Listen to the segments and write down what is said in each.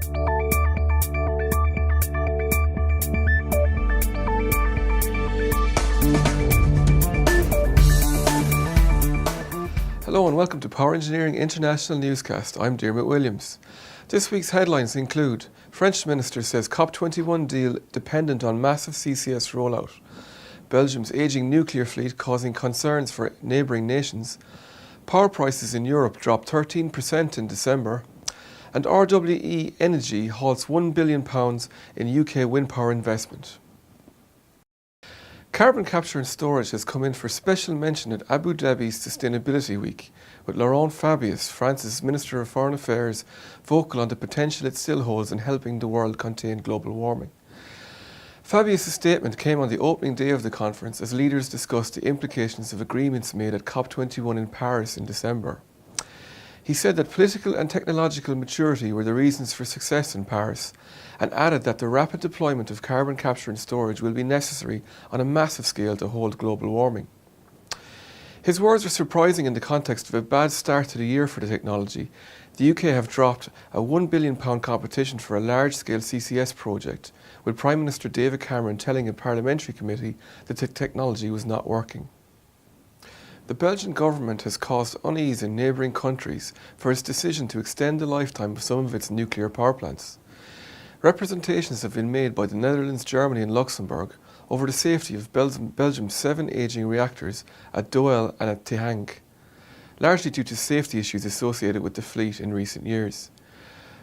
Hello and welcome to Power Engineering International Newscast. I'm Dermot Williams. This week's headlines include: French Minister says COP21 deal dependent on massive CCS rollout. Belgium's ageing nuclear fleet causing concerns for neighbouring nations. Power prices in Europe dropped 13% in December. And RWE Energy halts £1 billion in UK wind power investment. Carbon capture and storage has come in for special mention at Abu Dhabi's Sustainability Week, with Laurent Fabius, France's Minister of Foreign Affairs, vocal on the potential it still holds in helping the world contain global warming. Fabius' statement came on the opening day of the conference as leaders discussed the implications of agreements made at COP21 in Paris in December. He said that political and technological maturity were the reasons for success in Paris, and added that the rapid deployment of carbon capture and storage will be necessary on a massive scale to hold global warming. His words are surprising in the context of a bad start to the year for the technology. The UK have dropped a £1 billion competition for a large-scale CCS project, with Prime Minister David Cameron telling a parliamentary committee that the technology was not working. The Belgian government has caused unease in neighbouring countries for its decision to extend the lifetime of some of its nuclear power plants. Representations have been made by the Netherlands, Germany and Luxembourg over the safety of Belgium's 7 ageing reactors at Doel and at Tehang, largely due to safety issues associated with the fleet in recent years.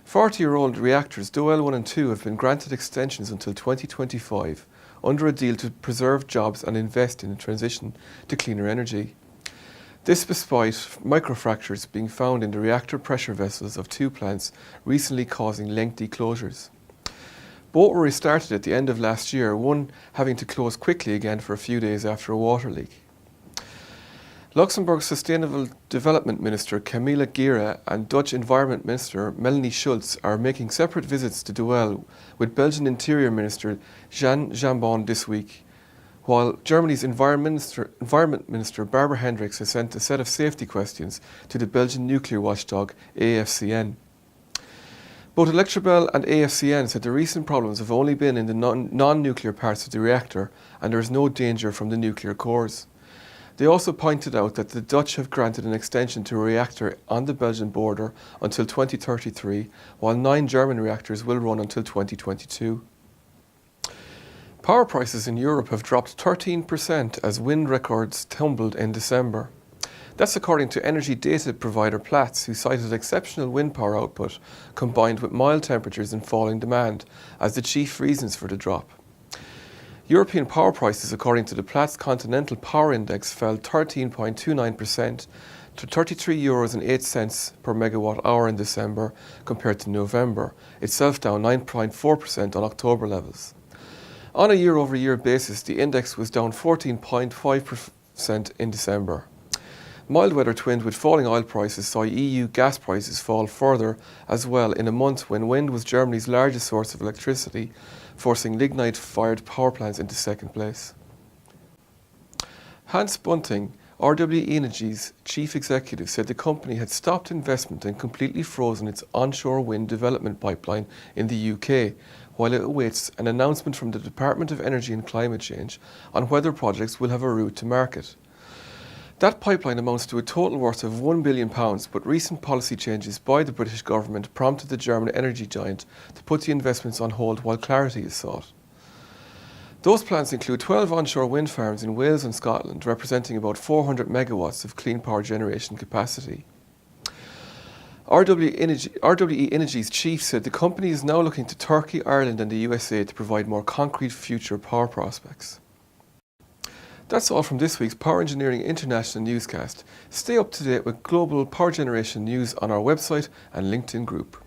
40-year-old reactors Doel 1 and 2 have been granted extensions until 2025 under a deal to preserve jobs and invest in the transition to cleaner energy. This despite microfractures being found in the reactor pressure vessels of 2 plants, recently causing lengthy closures. Both were restarted at the end of last year, one having to close quickly again for a few days after a water leak. Luxembourg's Sustainable Development Minister Camilla Gira and Dutch Environment Minister Melanie Schulz are making separate visits to Doel, with Belgian Interior Minister Jean Jambon this week, while Germany's Environment Minister Barbara Hendricks has sent a set of safety questions to the Belgian nuclear watchdog AFCN. Both Electrabel and AFCN said the recent problems have only been in the non-nuclear parts of the reactor and there is no danger from the nuclear cores. They also pointed out that the Dutch have granted an extension to a reactor on the Belgian border until 2033, while 9 German reactors will run until 2022. Power prices in Europe have dropped 13% as wind records tumbled in December. That's according to energy data provider Platts, who cited exceptional wind power output combined with mild temperatures and falling demand as the chief reasons for the drop. European power prices, according to the Platts Continental Power Index, fell 13.29% to €33.08 per megawatt hour in December compared to November, itself down 9.4% on October levels. On a year-over-year basis, the index was down 14.5% in December. Mild weather twinned with falling oil prices saw EU gas prices fall further as well in a month when wind was Germany's largest source of electricity, forcing lignite-fired power plants into second place. Hans Bunting, RWE Energy's chief executive, said the company had stopped investment and completely frozen its onshore wind development pipeline in the UK, while it awaits an announcement from the Department of Energy and Climate Change on whether projects will have a route to market. That pipeline amounts to a total worth of £1 billion, but recent policy changes by the British government prompted the German energy giant to put the investments on hold while clarity is sought. Those plans include 12 onshore wind farms in Wales and Scotland, representing about 400 megawatts of clean power generation capacity. RWE Energy's chief said the company is now looking to Turkey, Ireland and the USA to provide more concrete future power prospects. That's all from this week's Power Engineering International newscast. Stay up to date with global power generation news on our website and LinkedIn group.